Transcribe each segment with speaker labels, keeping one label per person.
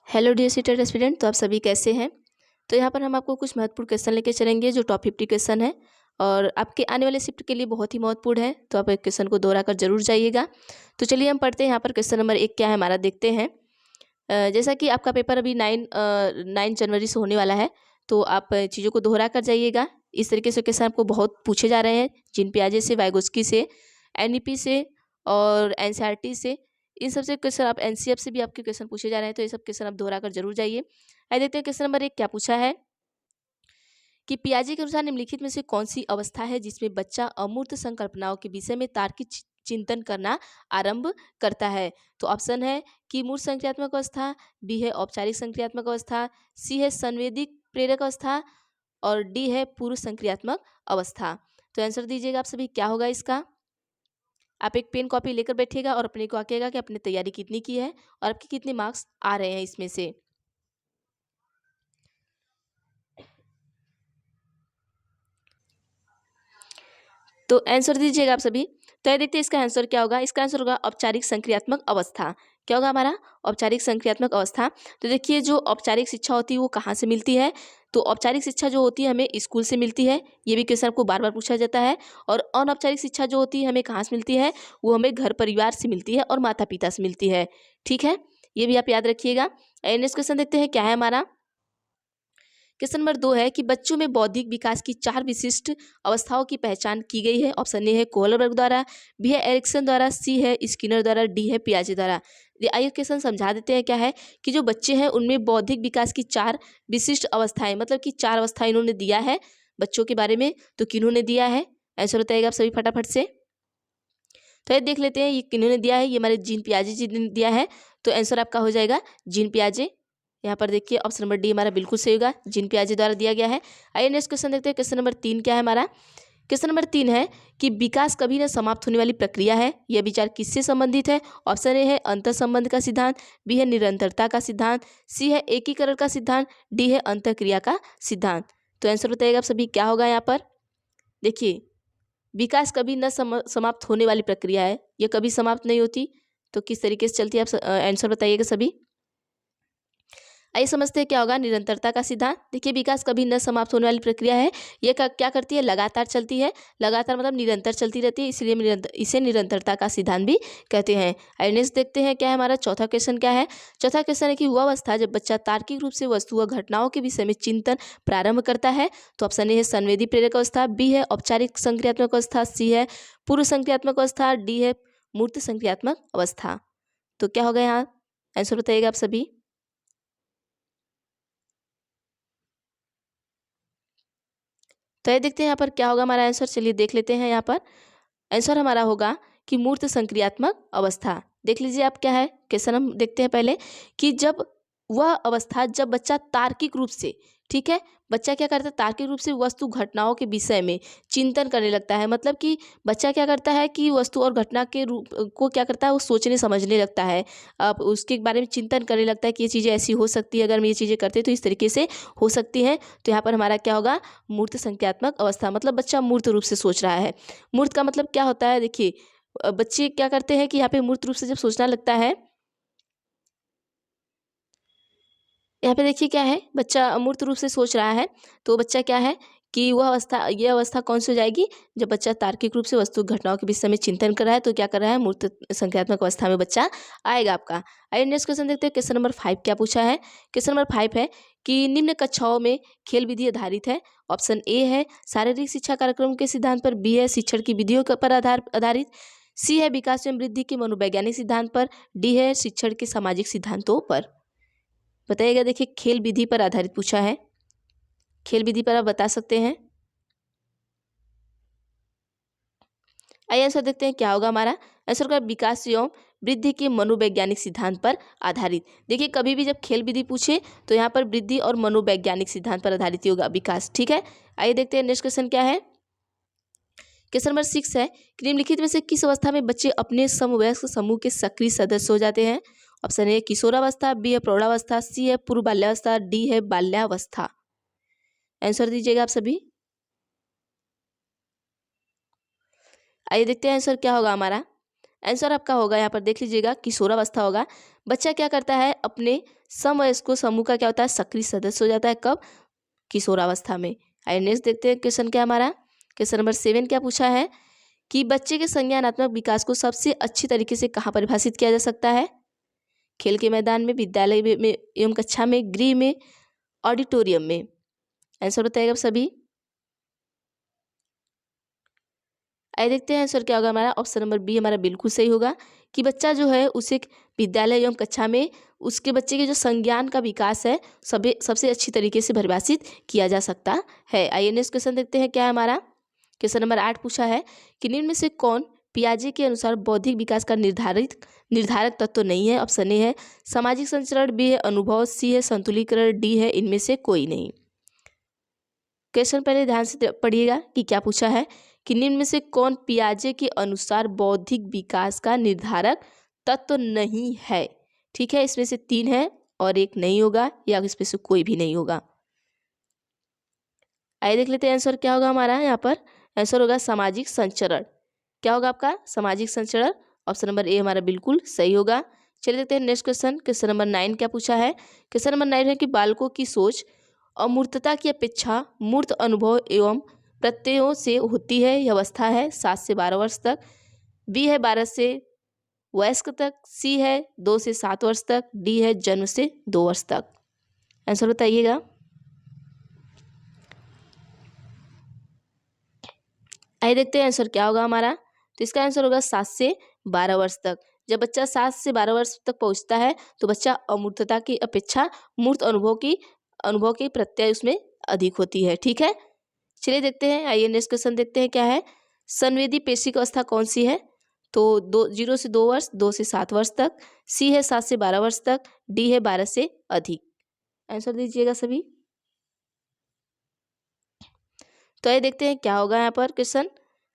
Speaker 1: Hello dear seated aspirant, तो आप सभी कैसे हैं। तो यहाँ पर हम आपको कुछ महत्वपूर्ण क्वेश्चन लेके चलेंगे जो टॉप 50 क्वेश्चन है और आपके आने वाले शिफ्ट के लिए बहुत ही महत्वपूर्ण है। तो आप एक क्वेश्चन को दोहरा कर जरूर जाइएगा। तो चलिए हम पढ़ते हैं। यहाँ पर क्वेश्चन नंबर 1 क्या है हमारा, देखते हैं। जैसा कि आपका पेपर अभी 9 जनवरी से होने वाला है, तो आप चीज़ों को दोहरा कर जाइएगा। इस तरीके से क्वेश्चन आपको बहुत पूछे जा रहे हैं, जिन पियाजे से, वाइगोस्की से, एनईपी से और एनसीईआरटी से। इन सबसे क्वेश्चन आप एनसीएफ से भी आपके क्वेश्चन पूछे जा रहे हैं, तो ये सब क्वेश्चन आप दोहरा कर जरूर जाइए। आइए देखते हैं क्वेश्चन नंबर 1 क्या पूछा है कि पियाजे के अनुसार निम्नलिखित में से कौन सी अवस्था है जिसमें बच्चा अमूर्त संकल्पनाओं के विषय में तार्किक चिंतन करना आरंभ करता है। तो ऑप्शन है कि मूर्त संक्रियात्मक अवस्था, बी है औपचारिक संक्रियात्मक अवस्था, सी है संवेदिक प्रेरक अवस्था और डी है पूर्व संक्रियात्मक अवस्था। तो आंसर दीजिएगा आप सभी, क्या होगा इसका। आप एक पेन कॉपी लेकर बैठिएगा और अपने को आकेगा कि आपने तैयारी कितनी की है और आपके कितने मार्क्स आ रहे हैं इसमें से। तो आंसर दीजिएगा आप सभी। तो ये देखते हैं इसका आंसर क्या होगा। इसका आंसर होगा औपचारिक संक्रियात्मक अवस्था। क्या होगा हमारा, औपचारिक संक्रियात्मक अवस्था। तो देखिए, जो औपचारिक शिक्षा होती है वो कहाँ से मिलती है। तो औपचारिक शिक्षा जो होती है हमें स्कूल से मिलती है, ये भी क्वेश्चन आपको बार बार पूछा जाता है। और अनौपचारिक शिक्षा जो होती है हमें कहाँ से मिलती है, वो हमें घर परिवार से मिलती है और माता पिता से मिलती है। ठीक है, ये भी आप याद रखिएगा। नेक्स्ट क्वेश्चन देखते हैं क्या है हमारा। क्वेश्चन नंबर 2 है कि बच्चों में बौद्धिक विकास की 4 विशिष्ट अवस्थाओं की पहचान की गई है। ऑप्शन ए है कोहलबर्ग द्वारा, बी है एरिक्सन द्वारा, सी है स्किनर द्वारा, डी है पियाजे द्वारा। आइए क्वेश्चन समझा देते हैं। क्या है कि जो बच्चे हैं उनमें बौद्धिक विकास की 4 विशिष्ट अवस्थाएं, मतलब कि 4 अवस्थाएं इन्होंने दिया है बच्चों के बारे में। तो किन्होंने दिया है, आंसर बताइएगा आप सभी फटाफट से। तो ये देख लेते हैं ये किन्होंने दिया है। ये हमारे जीन पियाजे जी ने दिया है। तो आंसर आपका हो जाएगा जीन पियाजे। यहाँ पर देखिए ऑप्शन नंबर डी हमारा बिल्कुल सही होगा, जीन पियाजे द्वारा दिया गया है। आइए नेक्स्ट क्वेश्चन देखते हैं। क्वेश्चन नंबर 3 क्या है हमारा। क्वेश्चन नंबर 3 है कि विकास कभी न समाप्त होने वाली प्रक्रिया है। यह विचार किससे संबंधित है। ऑप्शन ए है अंतर संबंध का सिद्धांत, बी है निरंतरता का सिद्धांत, सी है एकीकरण का सिद्धांत, डी है अंतःक्रिया का सिद्धांत। तो आंसर बताइएगा आप सभी, क्या होगा यहाँ पर। देखिए, विकास कभी न समाप्त होने वाली प्रक्रिया है, यह कभी समाप्त नहीं होती। तो किस तरीके से चलती है, आप आंसर बताइएगा सभी। आइए समझते हैं क्या होगा निरंतरता का सिद्धांत। देखिए, विकास कभी न समाप्त होने वाली प्रक्रिया है। ये क्या करती है, लगातार चलती है। लगातार मतलब निरंतर चलती रहती है, इसलिए इसे निरंतरता का सिद्धांत भी कहते हैं। आइए नेक्स्ट देखते हैं क्या है हमारा चौथा क्वेश्चन क्या है। चौथा क्वेश्चन है कि वह अवस्था जब बच्चा तार्किक रूप से वस्तु व घटनाओं के विषय में चिंतन प्रारंभ करता है। तो ऑप्शन ए है संवेदी प्रेरक अवस्था, बी है औपचारिक संक्रियात्मक अवस्था, सी है पूर्व संक्रियात्मक अवस्था, डी है मूर्त संक्रियात्मक अवस्था। तो क्या होगा यहाँ, आंसर बताइएगा आप सभी। तो ये देखते हैं यहाँ पर क्या होगा हमारा आंसर। चलिए देख लेते हैं। यहाँ पर आंसर हमारा होगा कि मूर्त संक्रियात्मक अवस्था। देख लीजिए आप क्या है क्वेश्चन, हम देखते हैं पहले कि जब वह अवस्था जब बच्चा तार्किक रूप से, ठीक है, बच्चा क्या करता है तार्किक रूप से वस्तु घटनाओं के विषय में चिंतन करने लगता है। मतलब कि बच्चा क्या करता है कि वस्तु और घटना के रूप को क्या करता है, वो सोचने समझने लगता है। अब उसके बारे में चिंतन करने लगता है कि ये चीज़ें ऐसी हो सकती है, अगर हम ये चीज़ें करते तो इस तरीके से हो सकती हैं। तो यहाँ पर हमारा क्या होगा, मूर्त संज्ञात्मक अवस्था। मतलब बच्चा मूर्त रूप से सोच रहा है। मूर्त का मतलब क्या होता है, देखिए बच्चे क्या करते हैं कि यहाँ पे मूर्त रूप से जब सोचना लगता है, यहाँ पे देखिए क्या है, बच्चा अमूर्त रूप से सोच रहा है। तो बच्चा क्या है कि वह अवस्था, ये अवस्था कौन सी हो जाएगी, जब बच्चा तार्किक रूप से वस्तु घटनाओं के विषय में चिंतन कर रहा है। तो क्या कर रहा है, मूर्त संख्यात्मक अवस्था में बच्चा आएगा आपका। आइए नेक्स्ट क्वेश्चन देखते हैं। क्वेश्चन नंबर 5 क्या पूछा है। क्वेश्चन नंबर 5 है कि निम्न कक्षाओं में खेल विधि आधारित है। ऑप्शन ए है शारीरिक शिक्षा कार्यक्रम के सिद्धांत पर, बी है शिक्षण की विधियों पर आधारित, सी है विकास एवं वृद्धि के मनोवैज्ञानिक सिद्धांत पर, डी है शिक्षण के सामाजिक सिद्धांतों पर। बताइएगा। देखिए, खेल विधि पर आधारित पूछा है। खेल विधि पर आप बता सकते हैं। आइए आंसर देखते हैं क्या होगा हमारा। आंसर होगा विकास एवं वृद्धि के मनोवैज्ञानिक सिद्धांत पर आधारित। देखिए, कभी भी जब खेल विधि पूछे तो यहाँ पर वृद्धि और मनोवैज्ञानिक सिद्धांत पर आधारित ही होगा विकास। ठीक है, आइए देखते हैं नेक्स्ट क्वेश्चन क्या है। क्वेश्चन नंबर 6 है कि निम्नलिखित में से किस अवस्था में बच्चे अपने समवयस्क समूह के सक्रिय सदस्य हो जाते हैं। ऑप्शन ए किशोरावस्था, बी है प्रौढ़ावस्था, सी है पूर्व बाल्यावस्था, डी है बाल्यावस्था। आंसर दीजिएगा आप सभी। आइए देखते हैं आंसर क्या होगा हमारा। आंसर आपका होगा, यहाँ पर देख लीजिएगा, किशोरावस्था होगा। बच्चा क्या करता है, अपने समवयस्कों समूह का क्या होता है, सक्रिय सदस्य हो जाता है। कब? किशोरावस्था में। आइए नेक्स्ट देखते हैं क्वेश्चन क्या हमारा। क्वेश्चन नंबर 7 क्या पूछा है कि बच्चे के संज्ञानात्मक विकास को सबसे अच्छी तरीके से कहाँ परिभाषित किया जा सकता है? खेल के मैदान में, विद्यालय में एवं कक्षा में, गृह में, ऑडिटोरियम में। आंसर बताइएगा आप सभी। आइए देखते हैं आंसर क्या होगा हमारा। ऑप्शन नंबर बी हमारा बिल्कुल सही होगा कि बच्चा जो है उसे विद्यालय एवं कक्षा में उसके बच्चे के जो संज्ञान का विकास है सबसे अच्छी तरीके से परिभाषित किया जा सकता है। आइए नेक्स्ट क्वेश्चन देखते हैं क्या है हमारा। क्वेश्चन नंबर 8 पूछा है कि निम्न में से कौन पियाजे के अनुसार बौद्धिक विकास का निर्धारक तत्व नहीं है? ऑप्शन ए है सामाजिक संचरण, बी है अनुभव, सी है संतुलीकरण, डी है इनमें से कोई नहीं। क्वेश्चन पहले ध्यान से पढ़िएगा कि क्या पूछा है कि निम्न में से कौन पियाजे के अनुसार बौद्धिक विकास का निर्धारक तत्व नहीं है। ठीक है, इसमें से 3 है और एक नहीं होगा या इसमें से कोई भी नहीं होगा। आइए देख लेते हैं आंसर क्या होगा हमारा। यहाँ पर आंसर होगा सामाजिक संचरण। क्या होगा आपका? सामाजिक संचरण। ऑप्शन नंबर ए हमारा बिल्कुल सही होगा। चलिए देखते हैं नेक्स्ट क्वेश्चन। क्वेश्चन नंबर 9 क्या पूछा है। क्वेश्चन नंबर 9 है कि बालकों की सोच अमूर्तता की अपेक्षा मूर्त अनुभव एवं प्रत्ययों से होती है। यह अवस्था है 7 से 12 वर्ष तक, बी है 12 से वयस्क तक, सी है 2 से 7 वर्ष तक, डी है जन्म से 2 वर्ष तक। आंसर बताइएगा। आइए देखते हैं आंसर क्या होगा हमारा। तो इसका आंसर होगा 7 से 12 वर्ष तक। जब बच्चा 7 से 12 वर्ष तक पहुंचता है तो बच्चा अमूर्तता की अपेक्षा मूर्त अनुभव की प्रत्यय उसमें अधिक होती है। ठीक है, चलिए देखते हैं। आइए नेक्स्ट क्वेश्चन देखते हैं क्या है। संवेदी पेशिक अवस्था कौन सी है? तो 0 से 2 वर्ष, 2 से 7 वर्ष तक, सी है 7 से 12 वर्ष तक, डी है 12 से अधिक। आंसर दीजिएगा सभी। तो ये देखते हैं क्या होगा यहाँ पर। क्वेश्चन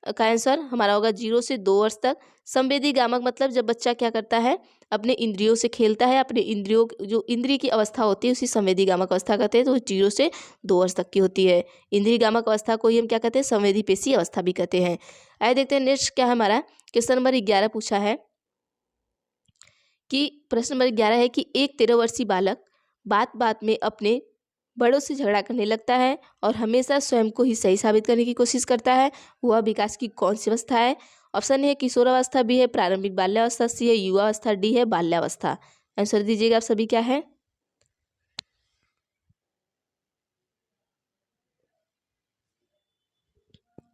Speaker 1: का आंसर हमारा होगा 0 से 2 वर्ष तक। संवेदी गामक मतलब जब बच्चा क्या करता है, अपने इंद्रियों से खेलता है, अपने इंद्रियों जो इंद्रिय की अवस्था होती है उसी संवेदी गामक अवस्था कहते हैं। तो 0 से 2 वर्ष तक की होती है। इंद्रिय गामक अवस्था को ही हम क्या कहते हैं? संवेदी पेशी अवस्था भी कहते हैं। आइए देखते हैं नेक्स्ट क्या है हमारा। क्वेश्चन नंबर 11 पूछा है कि प्रश्न नंबर 11 है कि एक 13 वर्षीय बालक बात बात में अपने बड़ों से झगड़ा करने लगता है और हमेशा स्वयं को ही सही साबित करने की कोशिश करता है। वह विकास की कौन सी अवस्था है? ऑप्शन ए है किशोरावस्था, बी है प्रारंभिक बाल्यावस्था, सी है युवावस्था, डी है बाल्यावस्था। आंसर दीजिएगा आप सभी क्या है।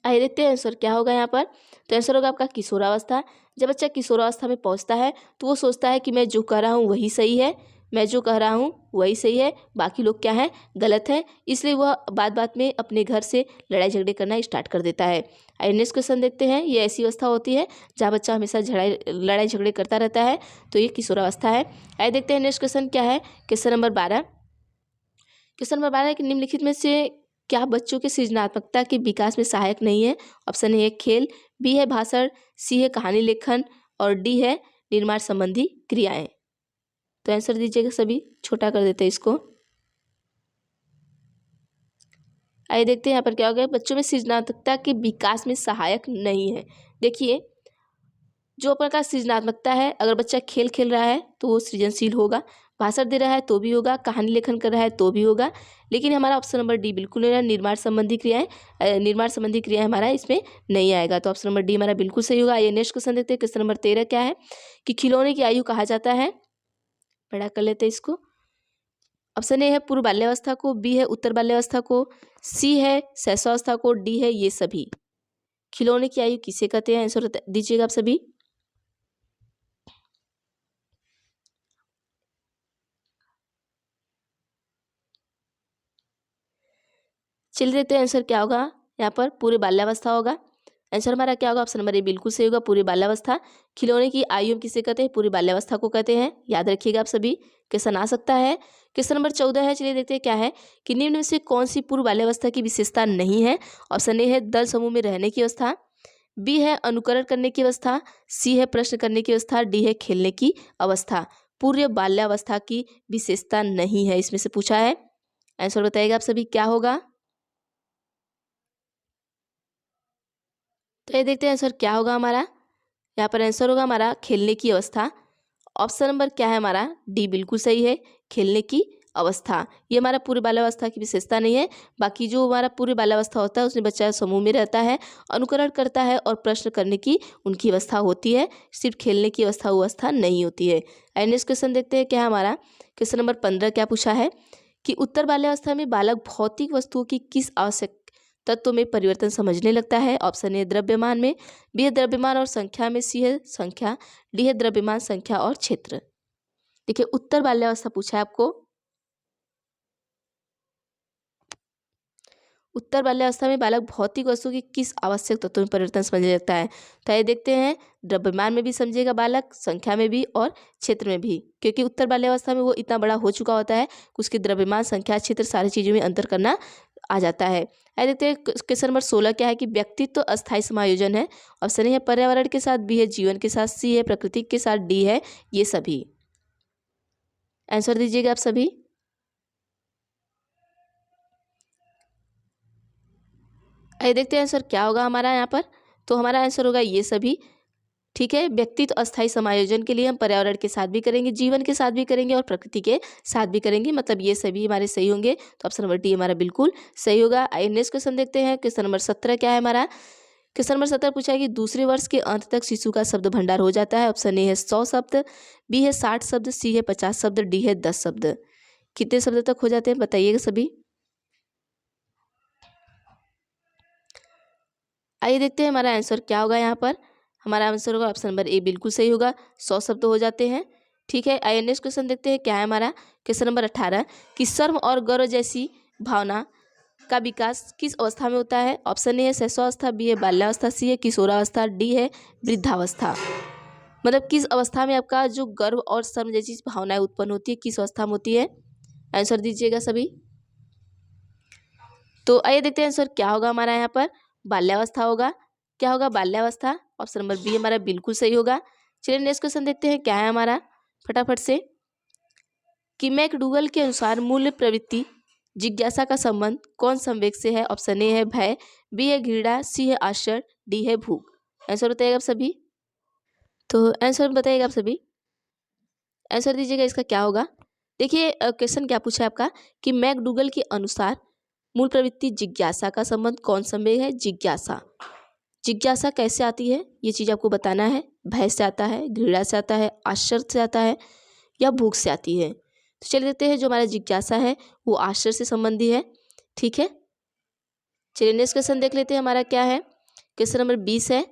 Speaker 1: आइए देखते हैं आंसर क्या होगा यहाँ पर। तो आंसर होगा आपका किशोरावस्था। जब बच्चा किशोरावस्था में पहुँचता है तो वो सोचता है कि मैं जो कर रहा हूँ वही सही है, मैं जो कह रहा हूँ वही सही है, बाकी लोग क्या है, गलत है। इसलिए वह बात बात में अपने घर से लड़ाई झगड़े करना स्टार्ट कर देता है। आइए नेक्स्ट क्वेश्चन देखते हैं। ये ऐसी अवस्था होती है जहाँ बच्चा हमेशा लड़ाई झगड़े करता रहता है, तो ये किशोरावस्था है। आइए देखते हैं नेक्स्ट क्वेश्चन क्या है। Question number 12। क्वेश्चन नंबर 12 है कि निम्नलिखित में से क्या बच्चों के सृजनात्मकता के विकास में सहायक नहीं है? ऑप्शन ए है खेल, बी है भाषण, सी है कहानी लेखन और डी है निर्माण संबंधी क्रियाएं। तो आंसर दीजिएगा सभी। छोटा कर देते हैं इसको। आइए देखते हैं यहाँ पर क्या हो गया। बच्चों में सृजनात्मकता के विकास में सहायक नहीं है। देखिए, जो प्रकार का सृजनात्मकता है, अगर बच्चा खेल खेल रहा है तो वो सृजनशील होगा, भाषण दे रहा है तो भी होगा, कहानी लेखन कर रहा है तो भी होगा। लेकिन हमारा ऑप्शन नंबर डी बिल्कुल नहीं रहा। निर्माण संबंधी क्रियाएं हमारा इसमें नहीं आएगा। तो ऑप्शन नंबर डी हमारा बिल्कुल सही होगा। ये नेक्स्ट क्वेश्चन देखते हैं। क्वेश्चन नंबर 13 क्या है कि खिलौने की आयु कहा जाता है? बड़ा कर लेते हैं इसको। ऑप्शन ए है पूर्व बाल्यावस्था को, बी है उत्तर बाल्यावस्था को, सी है शैशवावस्था को, डी है ये सभी। खिलौने की आयु किसे कहते हैं? आंसर दीजिएगा आप सभी। चलिए देखते हैं आंसर क्या होगा। यहाँ पर पूरे बाल्यावस्था होगा। आंसर हमारा क्या होगा? ऑप्शन नंबर ए बिल्कुल सही होगा, पूरी बाल्यावस्था। खिलौने की आयु हम किसे कहते हैं? पूरी बाल्यावस्था को कहते हैं। याद रखिएगा आप सभी। क्वेश्चन आ सकता है। क्वेश्चन नंबर 14 है। चलिए देखते हैं क्या है कि निम्न में से कौन सी पूर्व बाल्यावस्था की विशेषता नहीं है? ऑप्शन ए है दल समूह में रहने की अवस्था, बी है अनुकरण करने की अवस्था, सी है प्रश्न करने की अवस्था, डी है खेलने की अवस्था। पूर्व बाल्यावस्था की विशेषता नहीं है इसमें से पूछा है। आंसर बताइएगा आप सभी क्या होगा। तो ये देखते हैं आंसर क्या होगा हमारा। यहाँ पर आंसर होगा हमारा खेलने की अवस्था। ऑप्शन नंबर क्या है हमारा डी बिल्कुल सही है, खेलने की अवस्था। ये हमारा पूर्व बाल्यावस्था की विशेषता नहीं है। बाकी जो हमारा पूर्व बाल्यावस्था होता है उसमें बच्चा समूह में रहता है, अनुकरण करता है और प्रश्न करने की उनकी अवस्था होती है, सिर्फ खेलने की अवस्था वो अवस्था नहीं होती है। नेक्स्ट क्वेश्चन देखते हैं क्या है हमारा। क्वेश्चन नंबर 15 क्या पूछा है कि उत्तर बाल्यावस्था में बालक भौतिक वस्तुओं की किस आवश्यक तत्व में परिवर्तन समझने लगता है। ऑप्शन ए द्रव्यमान में, बी है द्रव्यमान और संख्या में, सी है संख्या, डी है द्रव्यमान संख्या और क्षेत्र। देखिए उत्तर बाल्यावस्था पूछा है आपको। उत्तर बाल्यावस्था में बालक भौतिक वस्तु की किस आवश्यक तत्वों में परिवर्तन समझने लगता है। तो ये देखते हैं द्रव्यमान में भी समझेगा बालक, संख्या में भी और क्षेत्र में भी, क्योंकि उत्तर बाल्यावस्था में वो इतना बड़ा हो चुका होता है कि उसके द्रव्यमान संख्या क्षेत्र सारी चीज़ों में अंतर करना आ जाता है। आइए देखते हैं क्वेश्चन नंबर 16 क्या है कि व्यक्तित्व तो अस्थायी समायोजन है। ऑप्शन ए है पर्यावरण के साथ, बी है जीवन के साथ, सी है प्रकृति के साथ, डी है ये सभी। आंसर दीजिएगा आप सभी। आइए देखते हैं आंसर क्या होगा हमारा यहाँ पर। तो हमारा आंसर होगा ये सभी। ठीक है, व्यक्तित्व अस्थायी समायोजन के लिए हम पर्यावरण के साथ भी करेंगे, जीवन के साथ भी करेंगे और प्रकृति के साथ भी करेंगे, मतलब ये सभी हमारे सही होंगे। तो ऑप्शन नंबर डी हमारा बिल्कुल सही होगा। आइए नेक्स्ट क्वेश्चन देखते हैं। क्वेश्चन नंबर 17 क्या है हमारा। क्वेश्चन नंबर 17 पूछा है कि दूसरे वर्ष के अंत तक शिशु का शब्द भंडार हो जाता है। ऑप्शन ए है 100 शब्द, बी है 60 शब्द, सी है 50 शब्द, डी है 10 शब्द। कितने शब्द तक हो जाते हैं बताइएगा सभी। आइए देखते हैं हमारा आंसर क्या होगा यहाँ पर। हमारा आंसर होगा ऑप्शन नंबर ए बिल्कुल सही होगा, 100 शब्द हो जाते हैं। ठीक है, आइए नेक्स्ट क्वेश्चन देखते हैं क्या है हमारा। क्वेश्चन नंबर 18 कि शर्म और गर्व जैसी भावना का विकास किस अवस्था में होता है। ऑप्शन ए है शैशवावस्था, बी है बाल्यावस्था, सी है किशोरावस्था, डी है वृद्धावस्था। मतलब किस अवस्था में आपका जो गर्व और शर्म जैसी भावनाएं उत्पन्न होती है, किस अवस्था में होती है। आंसर दीजिएगा सभी। तो आइए देखते हैं आंसर क्या होगा हमारा यहाँ पर। बाल्यावस्था होगा। क्या होगा बाल्यावस्था। ऑप्शन नंबर बी हमारा बिल्कुल सही होगा। चलिए नेक्स्ट क्वेश्चन देखते हैं क्या है हमारा फटाफट से कि मैकडूगल के अनुसार मूल्य प्रवृत्ति जिज्ञासा का संबंध कौन संवेग से है। ऑप्शन ए है भय, बी है घृणा, सी है आश्चर्य, डी है भूख। आंसर बताइएगा आप सभी। तो आंसर बताइएगा आप सभी। आंसर दीजिएगा इसका क्या होगा। देखिए क्वेश्चन क्या पूछा है आपका कि मैकडूगल के अनुसार मूल प्रवृत्ति जिज्ञासा का संबंध कौन संवेग है। जिज्ञासा, जिज्ञासा कैसे आती है ये चीज़ आपको बताना है। भय से आता है, घृणा से आता है, आश्चर्य से आता है या भूख से आती है। तो चलिए देखते हैं जो हमारा जिज्ञासा है वो आश्चर्य से संबंधी है। ठीक है, चलिए नेक्स्ट क्वेश्चन देख लेते हैं हमारा क्या है। क्वेश्चन नंबर 20 है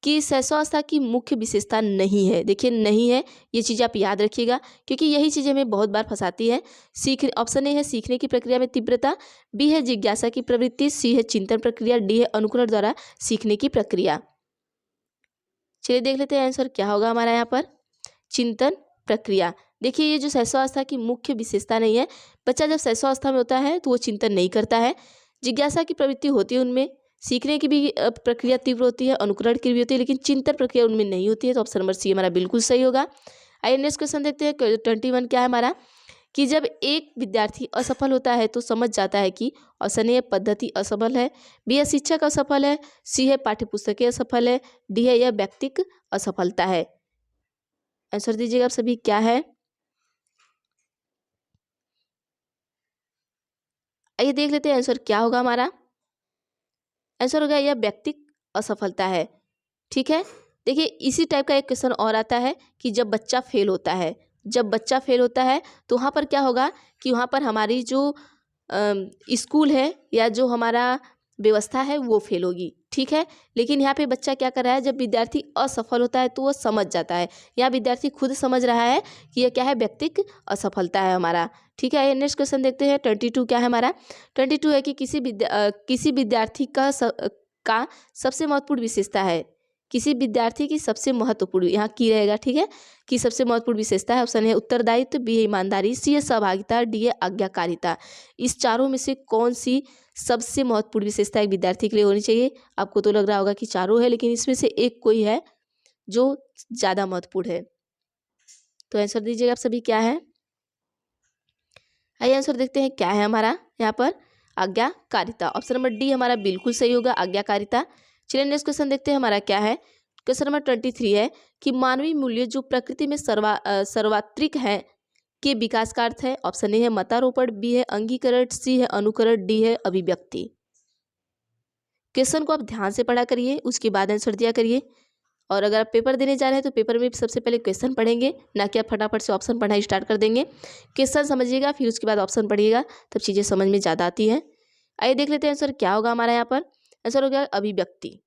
Speaker 1: कि शैशवावस्था की मुख्य विशेषता नहीं है। देखिए नहीं है, ये चीज़ आप याद रखिएगा क्योंकि यही चीज़ हमें बहुत बार फंसाती है। ऑप्शन ए है सीखने की प्रक्रिया में तीव्रता, बी है जिज्ञासा की प्रवृत्ति, सी है चिंतन प्रक्रिया, डी है अनुकरण द्वारा सीखने की प्रक्रिया। चलिए देख लेते हैं आंसर क्या होगा हमारा यहाँ पर। चिंतन प्रक्रिया। देखिए ये जो शैशवावस्था की मुख्य विशेषता नहीं है। बच्चा जब शैशवावस्था में होता है तो वो चिंतन नहीं करता है, जिज्ञासा की प्रवृत्ति होती है उनमें, सीखने की भी प्रक्रिया तीव्र होती है, अनुकरण की भी होती है, लेकिन चिंतन प्रक्रिया उनमें नहीं होती है। तो ऑप्शन नंबर सी हमारा बिल्कुल सही होगा। आइए नेक्स्ट क्वेश्चन देखते हैं। 21 क्या है हमारा कि जब एक विद्यार्थी असफल होता है तो समझ जाता है कि ऑप्शन ए पद्धति असफल है, बी है शिक्षक असफल है, सी है पाठ्यपुस्तकें असफल है, डी है यह व्यक्तिक असफलता है। आंसर दीजिएगा आप सभी क्या है। आइए देख लेते हैं आंसर क्या होगा हमारा। आंसर होगा यह व्यक्तिक असफलता है। ठीक है, देखिए इसी टाइप का एक क्वेश्चन और आता है कि जब बच्चा फेल होता है, जब बच्चा फेल होता है तो वहाँ पर क्या होगा कि वहाँ पर हमारी जो स्कूल है या जो हमारा व्यवस्था है वो फेल होगी। ठीक है, लेकिन यहाँ पे बच्चा क्या कर रहा है, जब विद्यार्थी असफल होता है तो वो समझ जाता है। यहाँ विद्यार्थी खुद समझ रहा है कि यह क्या है, व्यक्तिक असफलता है हमारा। ठीक है, नेक्स्ट क्वेश्चन देखते हैं। 22 क्या है हमारा। 22 है कि किसी विद्यार्थी का सबसे महत्वपूर्ण विशेषता है। किसी विद्यार्थी की सबसे महत्वपूर्ण, यहाँ की रहेगा। ठीक है, कि सबसे महत्वपूर्ण विशेषता है। ऑप्शन है उत्तरदायित्व, बी है ईमानदारी, सी है सहभागिता, डी है आज्ञाकारिता। इस चारों में से कौन सी सबसे महत्वपूर्ण विशेषता एक विद्यार्थी के लिए होनी चाहिए। आपको तो लग रहा होगा कि चारों है, लेकिन इसमें से एक कोई है जो ज़्यादा महत्वपूर्ण है। तो आंसर दीजिएगा आप सभी क्या है। आइए आंसर देखते हैं क्या है हमारा यहाँ पर। आज्ञाकारिता। ऑप्शन नंबर डी हमारा बिल्कुल सही होगा, आज्ञाकारिता। चलिए नेक्स्ट क्वेश्चन देखते हैं हमारा क्या है। क्वेश्चन नंबर 23 है कि मानवीय मूल्य जो प्रकृति में सर्वात्रिक है के विकास का अर्थ है। ऑप्शन ए है मतारोपण, बी है अंगीकरण, सी है अनुकरण, डी है अभिव्यक्ति। क्वेश्चन को आप ध्यान से पढ़ा करिए, उसके बाद आंसर दिया करिए। और अगर आप पेपर देने जा रहे हैं तो पेपर में सबसे पहले क्वेश्चन पढ़ेंगे, ना कि आप फटाफट से ऑप्शन पढ़ना स्टार्ट कर देंगे। क्वेश्चन समझिएगा, फिर उसके बाद ऑप्शन पढ़िएगा, तब चीज़ें समझ में ज़्यादा आती हैं। आइए देख लेते हैं आंसर क्या होगा हमारा यहाँ पर। आंसर हो गया अभिव्यक्ति।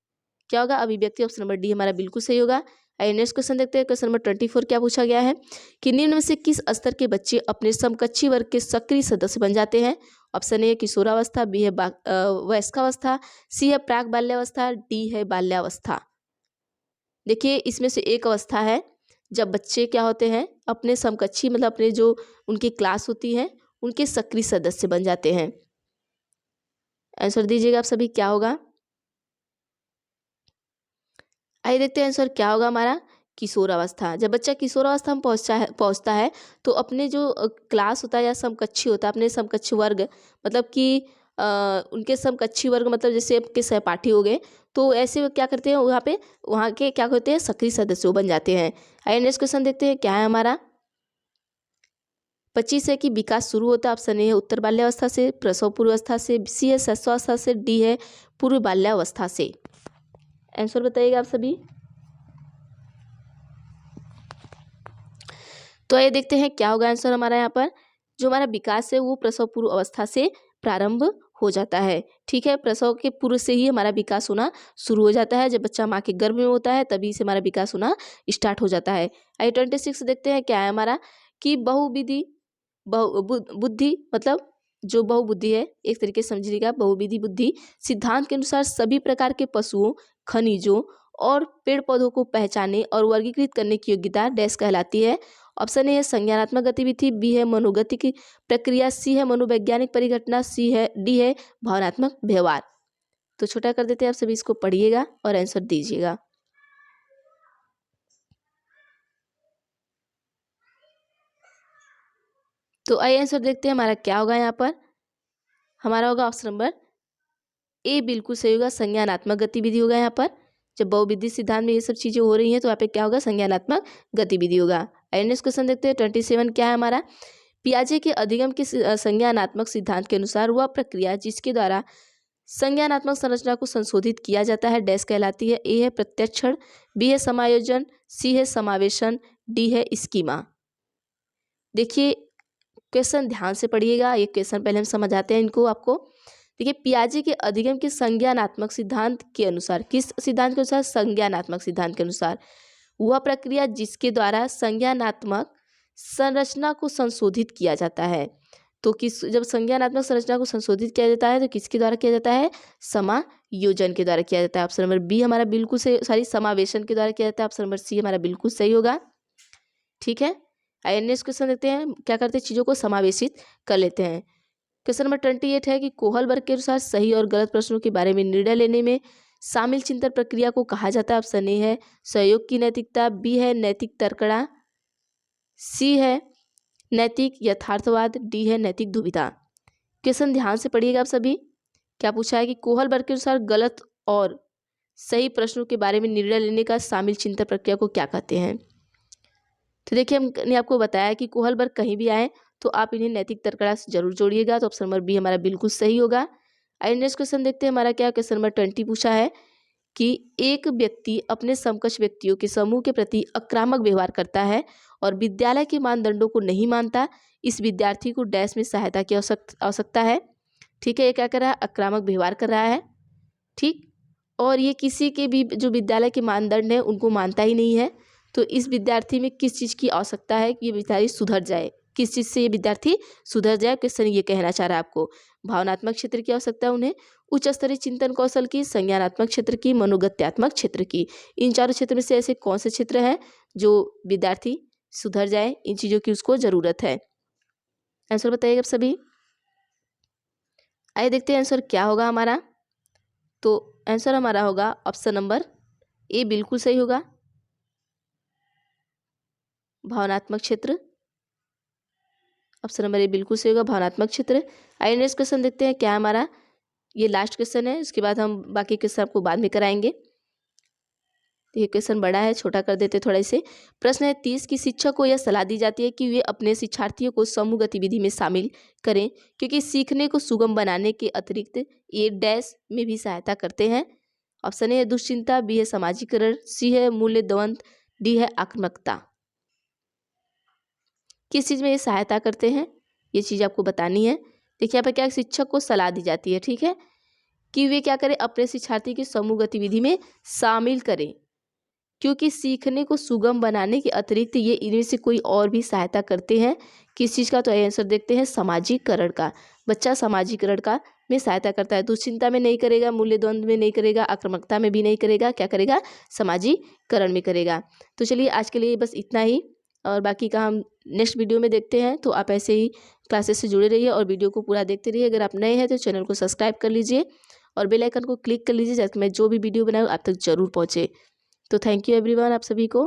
Speaker 1: क्या होगा? अभिव्यक्ति। ऑप्शन नंबर डी हमारा बिल्कुल सही होगा। आइए नेक्स्ट क्वेश्चन देखते हैं। क्वेश्चन नंबर 24 क्या पूछा गया है कि निम्न में से किस स्तर के बच्चे अपने समकक्षी वर्ग के सक्रिय सदस्य बन जाते हैं। ऑप्शन ए किशोरावस्था, बी है वयस्कावस्था, सी है प्राक बाल्यावस्था, डी है बाल्यावस्था। देखिए इसमें से एक अवस्था है जब बच्चे क्या होते हैं, अपने समकक्षी मतलब अपने जो उनकी क्लास होती है उनके सक्रिय सदस्य बन जाते हैं। आंसर दीजिएगा आप सभी, क्या होगा? आइए देखते हैं आंसर क्या होगा हमारा। किशोरावस्था। जब बच्चा किशोरावस्था में पहुंचता है तो अपने जो क्लास होता है या समकक्षी होता है, अपने समकक्षी वर्ग मतलब कि उनके समकक्षी वर्ग मतलब जैसे आपके सहपाठी हो गए, तो ऐसे वो क्या करते हैं वहाँ पे, वहाँ के क्या होते हैं सक्रिय सदस्य बन जाते हैं। आइए नेक्स्ट क्वेश्चन देखते हैं क्या है हमारा। 25 है कि विकास शुरू होता है। ऑप्शन ए है उत्तर बाल्यावस्था से, प्रसव पूर्वावस्था से, सी है शैशवावस्था से, डी है पूर्व बाल्यावस्था से। आंसर बताइएगा आप सभी। तो ये देखते हैं क्या होगा आंसर हमारा यहाँ पर। जो हमारा विकास है वो प्रसव पूर्व अवस्था से प्रारंभ हो जाता है। ठीक है, प्रसव के पूर्व से ही हमारा विकास होना शुरू हो जाता है। जब बच्चा माँ के गर्भ में होता है तभी से हमारा विकास होना स्टार्ट हो जाता है। आई 26 देखते हैं क्या है हमारा कि बुद्धि मतलब जो बहुबुद्धि है, एक तरीके से समझिएगा बहुविधि बुद्धि सिद्धांत के अनुसार सभी प्रकार के पशुओं, खनिजों और पेड़ पौधों को पहचानने और वर्गीकृत करने की योग्यता डैश कहलाती है। ऑप्शन ए है संज्ञानात्मक गतिविधि, बी है मनोगतिक प्रक्रिया, सी है मनोवैज्ञानिक परिघटना, डी है भावनात्मक व्यवहार। तो छोटा कर देते हैं, आप सभी इसको पढ़िएगा और आंसर दीजिएगा। तो आइए आंसर देखते हैं हमारा क्या होगा यहाँ पर। हमारा होगा ऑप्शन नंबर ए बिल्कुल सही होगा, संज्ञानात्मक गतिविधि होगा यहाँ पर। जब बहुविधि सिद्धांत में ये सब चीज़ें हो रही हैं तो यहाँ पे क्या होगा, संज्ञानात्मक गतिविधि होगा। नेक्स्ट क्वेश्चन देखते हैं 27 क्या है हमारा। पियाजे के अधिगम के संज्ञानात्मक सिद्धांत के अनुसार वह प्रक्रिया जिसके द्वारा संज्ञानात्मक संरचना को संशोधित किया जाता है डैश कहलाती है। ए है प्रत्यक्षण, बी है समायोजन, सी है समावेशन, डी है स्कीमा। देखिए क्वेश्चन ध्यान से पढ़िएगा, ये क्वेश्चन पहले हम समझ आते हैं इनको आपको। देखिए पियाजे के अधिगम के संज्ञानात्मक सिद्धांत के अनुसार, किस सिद्धांत के अनुसार, संज्ञानात्मक सिद्धांत के अनुसार वह प्रक्रिया जिसके द्वारा संज्ञानात्मक संरचना को संशोधित किया जाता है। तो जब संज्ञानात्मक संरचना को संशोधित किया जाता है तो किसके द्वारा किया जाता है, समायोजन के द्वारा किया जाता है। ऑप्शन नंबर बी हमारा बिल्कुल सही, समावेशन के द्वारा किया जाता है। ऑप्शन नंबर सी हमारा बिल्कुल सही होगा। ठीक है, आइए नेक्स्ट क्वेश्चन देखते हैं। क्या करते हैं, चीज़ों को समावेशित कर लेते हैं। क्वेश्चन नंबर 28 है कि कोहल वर्ग के अनुसार सही और गलत प्रश्नों के बारे में निर्णय लेने में शामिल चिंतन प्रक्रिया को कहा जाता है। ऑप्शन ए है सहयोग की नैतिकता, बी है नैतिक तर्कणा, सी है नैतिक यथार्थवाद, डी है नैतिक दुविधा। क्वेश्चन ध्यान से पढ़िएगा आप सभी। क्या पूछा है कि कोहल वर्ग के अनुसार गलत और सही प्रश्नों के बारे में निर्णय लेने का शामिल चिंतन प्रक्रिया को क्या कहते हैं। तो देखिए हमने आपको बताया कि कोहल वर्ग कहीं भी आए तो आप इन्हें नैतिक तर्कणा से जरूर जोड़िएगा। तो ऑप्शन नंबर बी हमारा बिल्कुल सही होगा। आइए नेक्स्ट क्वेश्चन देखते हैं हमारा क्या। क्वेश्चन नंबर 20 पूछा है कि एक व्यक्ति अपने समकक्ष व्यक्तियों के समूह के प्रति आक्रामक व्यवहार करता है और विद्यालय के मानदंडों को नहीं मानता। इस विद्यार्थी को डैश में सहायता की आवश्यकता है। ठीक है, ये क्या कर रहा है, आक्रामक व्यवहार कर रहा है। ठीक, और ये किसी के भी जो विद्यालय के मानदंड है उनको मानता ही नहीं है। तो इस विद्यार्थी में किस चीज़ की आवश्यकता है कि ये विद्यार्थी सुधर जाए, किस चीज़ से ये विद्यार्थी सुधर जाए। क्वेश्चन ये कहना चाह रहा है आपको। भावनात्मक क्षेत्र की आवश्यकता है उन्हें, उच्च स्तरीय चिंतन कौशल की, संज्ञानात्मक क्षेत्र की, मनोगत्यात्मक क्षेत्र की। इन चारों क्षेत्र में से ऐसे कौन से क्षेत्र हैं जो विद्यार्थी सुधर जाए, इन चीज़ों की उसको ज़रूरत है। आंसर बताइएगा आप सभी। आइए देखते हैं आंसर क्या होगा हमारा। तो आंसर हमारा होगा ऑप्शन नंबर ए बिल्कुल सही होगा, भावनात्मक क्षेत्र। ऑप्शन नंबर ए बिल्कुल सही होगा, भावनात्मक क्षेत्र। आइए नेक्स्ट क्वेश्चन देखते हैं क्या हमारा। ये लास्ट क्वेश्चन है, इसके बाद हम बाकी क्वेश्चन आपको बाद में कराएंगे। देखिए क्वेश्चन बड़ा है, छोटा कर देते थोड़ा इसे। प्रश्न है 30 की शिक्षक को यह सलाह दी जाती है कि वे अपने शिक्षार्थियों को समूह गतिविधि में शामिल करें क्योंकि सीखने को सुगम बनाने के अतिरिक्त ये डैश में भी सहायता करते हैं। ऑप्शन ए है दुश्चिंता, बी है सामाजिकरण, सी है मूल्य द्वंद, डी है आक्रामकता। किस चीज़ में ये सहायता करते हैं, ये चीज़ आपको बतानी है। देखिए यहाँ पर क्या शिक्षक को सलाह दी जाती है, ठीक है, कि वे क्या करें, अपने शिक्षार्थी की समूह गतिविधि में शामिल करें क्योंकि सीखने को सुगम बनाने के अतिरिक्त ये इनमें से कोई और भी सहायता करते हैं। किस चीज़ का, तो आंसर देखते हैं सामाजिकरण का। बच्चा सामाजिकरण का में सहायता करता है। दुश्चिंता में नहीं करेगा, मूल्य द्वंद में नहीं करेगा, आक्रामकता में भी नहीं करेगा, क्या करेगा, सामाजिकरण में करेगा। तो चलिए आज के लिए बस इतना ही, और बाकी का हम नेक्स्ट वीडियो में देखते हैं। तो आप ऐसे ही क्लासेस से जुड़े रहिए और वीडियो को पूरा देखते रहिए। अगर आप नए हैं तो चैनल को सब्सक्राइब कर लीजिए और बेल आइकन को क्लिक कर लीजिए ताकि मैं जो भी वीडियो बनाऊँ आप तक जरूर पहुँचे। तो थैंक यू एवरीवन, आप सभी को।